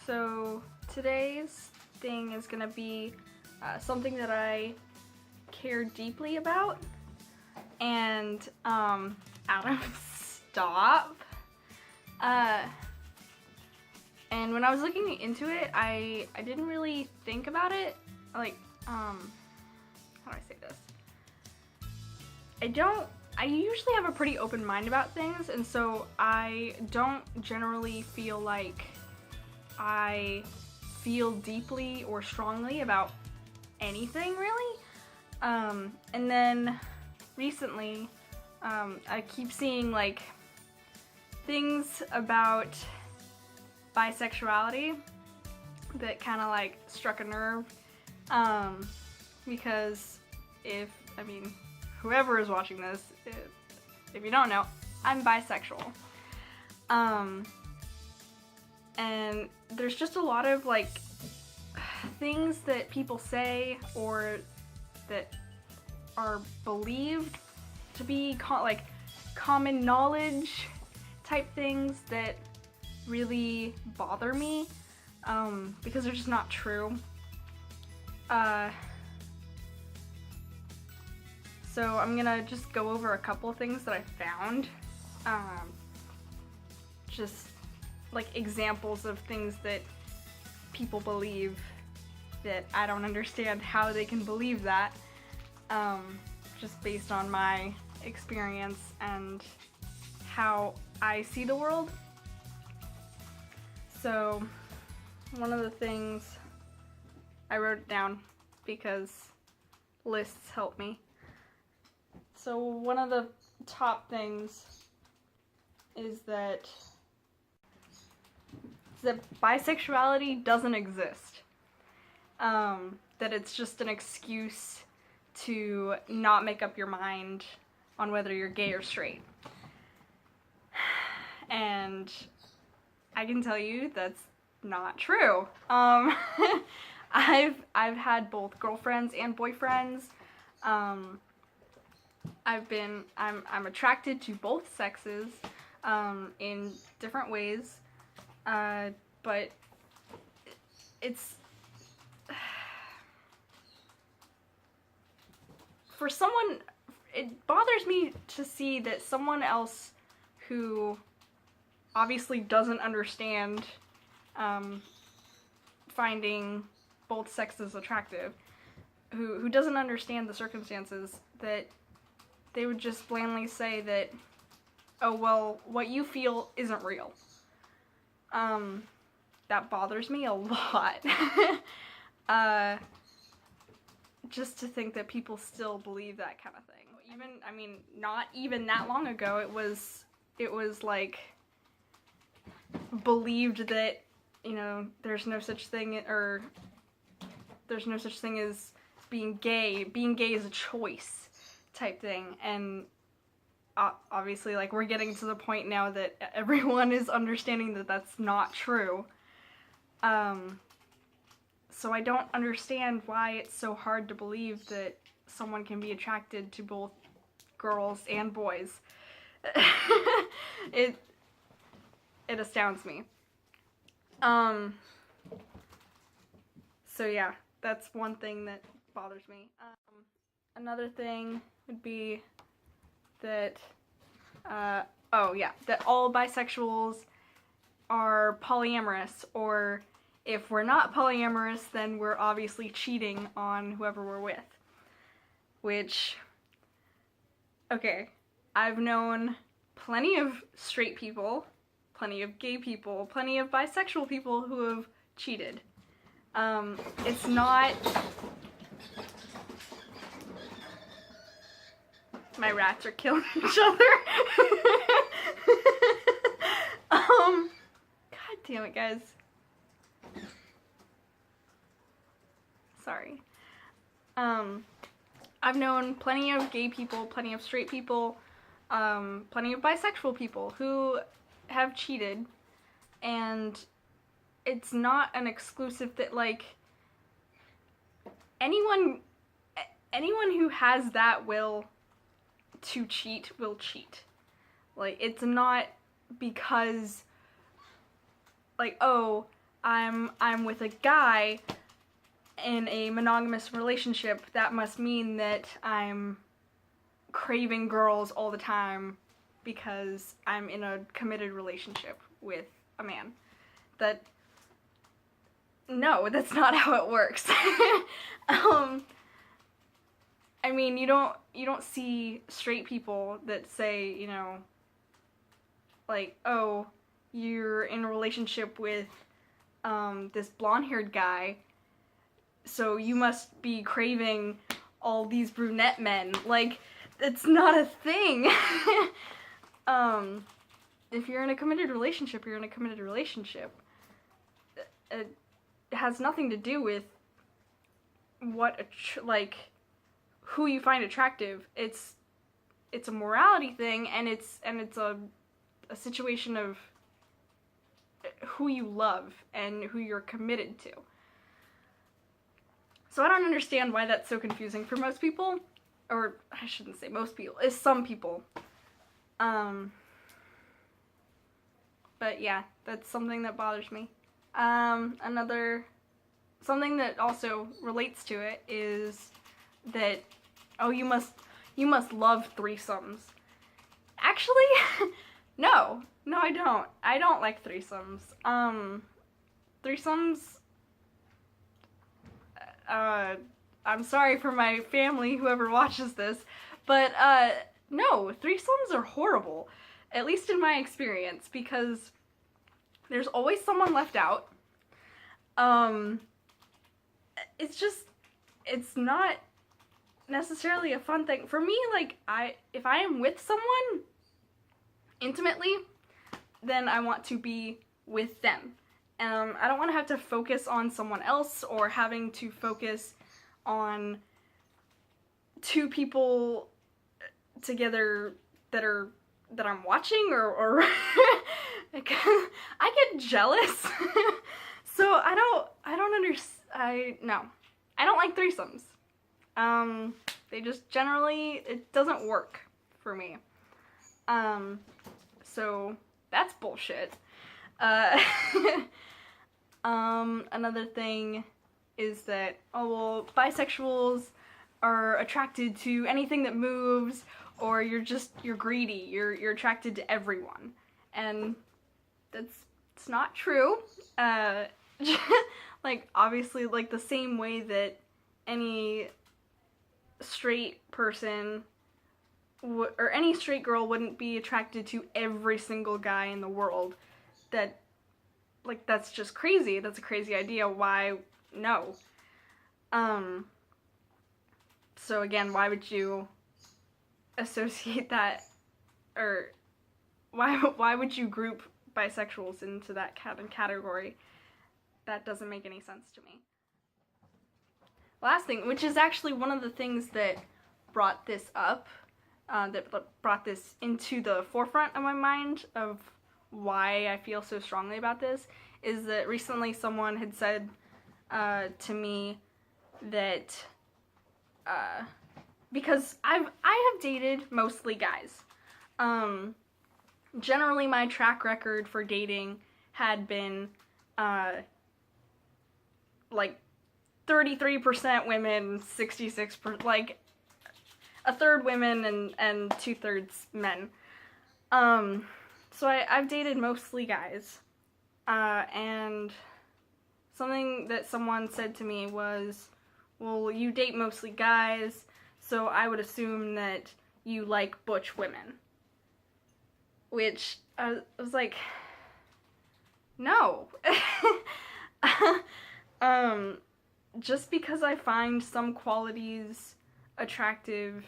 So today's thing is gonna be something that I care deeply about, and Adam, stop. And when I was looking into it, I didn't really think about it, like, how do I say this? I usually have a pretty open mind about things, and so I don't generally feel like I feel deeply or strongly about anything, really. And then recently, I keep seeing, like, things about bisexuality that kind of, like, struck a nerve, because whoever is watching this, if you don't know, I'm bisexual. And there's just a lot of, like, things that people say or that are believed to be like common knowledge type things that really bother me, because they're just not true. So I'm gonna just go over a couple things that I found, just like examples of things that people believe that I don't understand how they can believe that, just based on my experience and how I see the world. So one of the things, I wrote it down because lists help me. So one of the top things is that bisexuality doesn't exist. That it's just an excuse to not make up your mind on whether you're gay or straight. And I can tell you that's not true. I've had both girlfriends and boyfriends. I'm attracted to both sexes, in different ways, but it bothers me to see that someone else who obviously doesn't understand finding both sexes attractive, who doesn't understand the circumstances, that they would just blandly say that, oh, well, what you feel isn't real. That bothers me a lot. Just to think that people still believe that kind of thing. Not even that long ago, it was like believed that, there's no such thing as being gay. Being gay is a choice type thing, and obviously, like, we're getting to the point now that everyone is understanding that that's not true. So I don't understand why it's so hard to believe that someone can be attracted to both girls and boys. It astounds me. So yeah, that's one thing that bothers me. Another thing would be that, that all bisexuals are polyamorous, or if we're not polyamorous, then we're obviously cheating on whoever we're with. Which, okay, I've known plenty of straight people, plenty of gay people, plenty of bisexual people who have cheated. It's not... My rats are killing each other. God damn it, guys. Sorry. I've known plenty of gay people, plenty of straight people, plenty of bisexual people who have cheated, and it's not an exclusive that, like, anyone who has that will to cheat will cheat. Like, it's not because like, oh, I'm with a guy in a monogamous relationship, that must mean that I'm craving girls all the time because I'm in a committed relationship with a man. No, that's not how it works. I mean, you don't see straight people that say, you know, like, oh, you're in a relationship with this blonde-haired guy, so you must be craving all these brunette men. Like, it's not a thing. If you're in a committed relationship, you're in a committed relationship. It has nothing to do with who you find attractive. It's a morality thing, and it's a situation of who you love and who you're committed to. So I don't understand why that's so confusing for most people, or I shouldn't say most people, it's some people. But yeah, that's something that bothers me. Something that also relates to it is that, oh, you must love threesomes. Actually, no, I don't. I don't like threesomes. Threesomes, I'm sorry for my family, whoever watches this, but, no, threesomes are horrible. At least in my experience, because there's always someone left out. It's not necessarily a fun thing. For me, like, if I am with someone intimately, then I want to be with them. I don't want to have to focus on someone else, or having to focus on two people together that I'm watching, or I get jealous. So I don't understand. I don't like threesomes. They just generally, it doesn't work for me. So that's bullshit. Another thing is that, oh, well, bisexuals are attracted to anything that moves, or you're greedy, you're attracted to everyone. And it's not true. Like, obviously, like, the same way that any straight person or any straight girl wouldn't be attracted to every single guy in the world. That's just crazy. That's a crazy idea. Why? No. So again, why would you associate that, or why would you group bisexuals into that category? That doesn't make any sense to me. Last thing, which is actually one of the things that brought this up, that brought this into the forefront of my mind of why I feel so strongly about this, is that recently someone had said to me that because I have dated mostly guys. Generally my track record for dating had been like 33% women, 66%, like a third women and 2/3 men. So I've dated mostly guys. And something that someone said to me was, well, you date mostly guys, so I would assume that you like butch women. Which, I was like, no. Just because I find some qualities attractive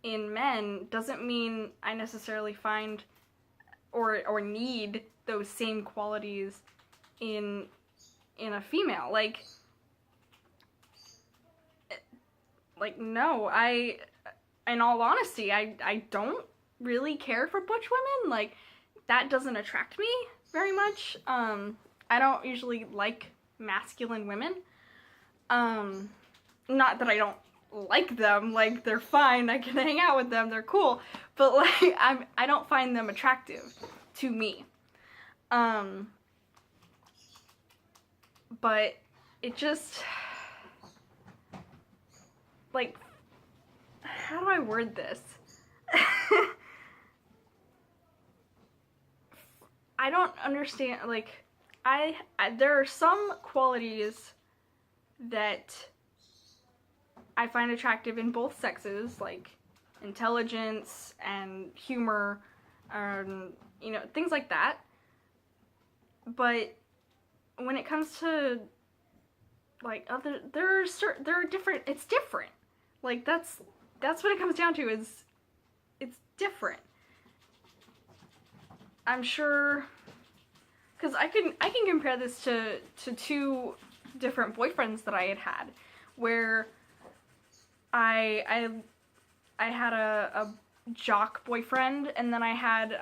in men doesn't mean I necessarily find or need those same qualities in a female. Like no, in all honesty, I don't really care for butch women. Like, that doesn't attract me very much. I don't usually like masculine women. Not that I don't like them, like, they're fine, I can hang out with them, they're cool, but, like, I don't find them attractive to me. but it just, like, how do I word this? I don't understand, like, there are some qualities that I find attractive in both sexes, like intelligence and humor, you know, things like that. But when it comes to, like, there are different, it's different. Like, that's what it comes down to, is it's different. I'm sure, because I can compare this to two different boyfriends that I had, where I had a jock boyfriend, and then I had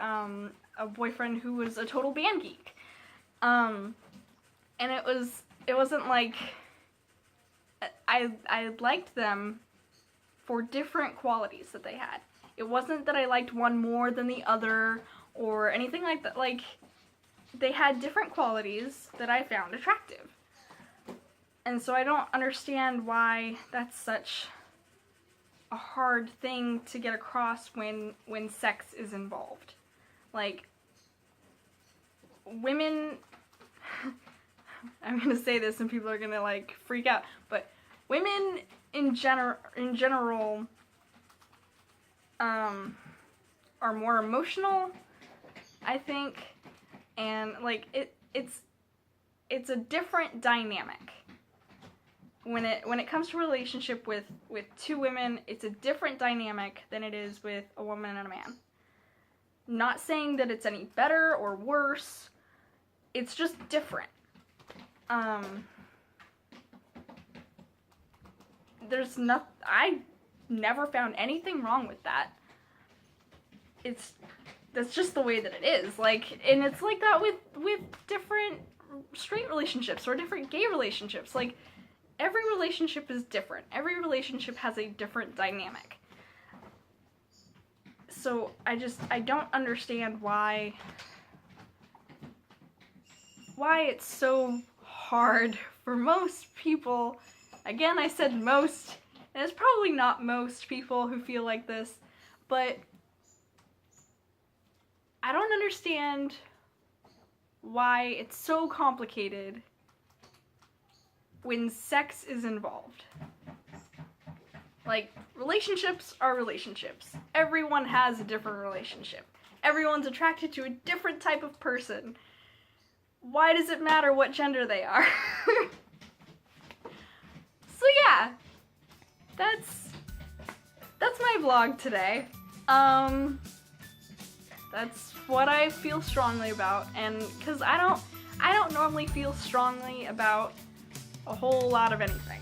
a boyfriend who was a total band geek, and it wasn't like I liked them for different qualities that they had. It wasn't that I liked one more than the other or anything like that. Like, they had different qualities that I found attractive. And so I don't understand why that's such a hard thing to get across when sex is involved. Like, women, I'm gonna say this and people are gonna, like, freak out, but women in general are more emotional, I think, and, like, it's a different dynamic. When it comes to a relationship with two women, it's a different dynamic than it is with a woman and a man. Not saying that it's any better or worse, it's just different. I never found anything wrong with that. That's just the way that it is. Like, and it's like that with different straight relationships or different gay relationships. Like, every relationship is different. Every relationship has a different dynamic. So I don't understand why it's so hard for most people. Again, I said most, and it's probably not most people who feel like this, but I don't understand why it's so complicated when sex is involved. Like, relationships are relationships. Everyone has a different relationship. Everyone's attracted to a different type of person. Why does it matter what gender they are? So yeah, that's my vlog today. That's what I feel strongly about, and because I don't normally feel strongly about a whole lot of anything.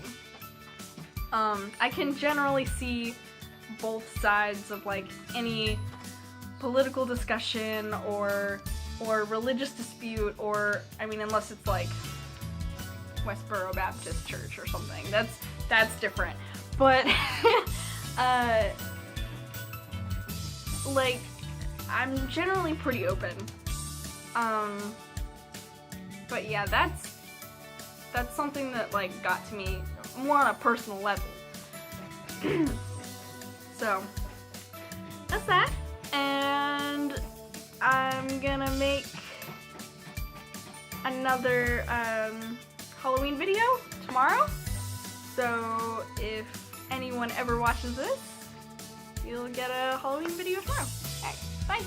I can generally see both sides of, like, any political discussion or religious dispute, or, I mean, unless it's like Westboro Baptist Church or something. That's different. But like, I'm generally pretty open. But yeah, that's something that, like, got to me more on a personal level. So that's that, and I'm gonna make another Halloween video tomorrow. So if anyone ever watches this, you'll get a Halloween video tomorrow. Alright, bye!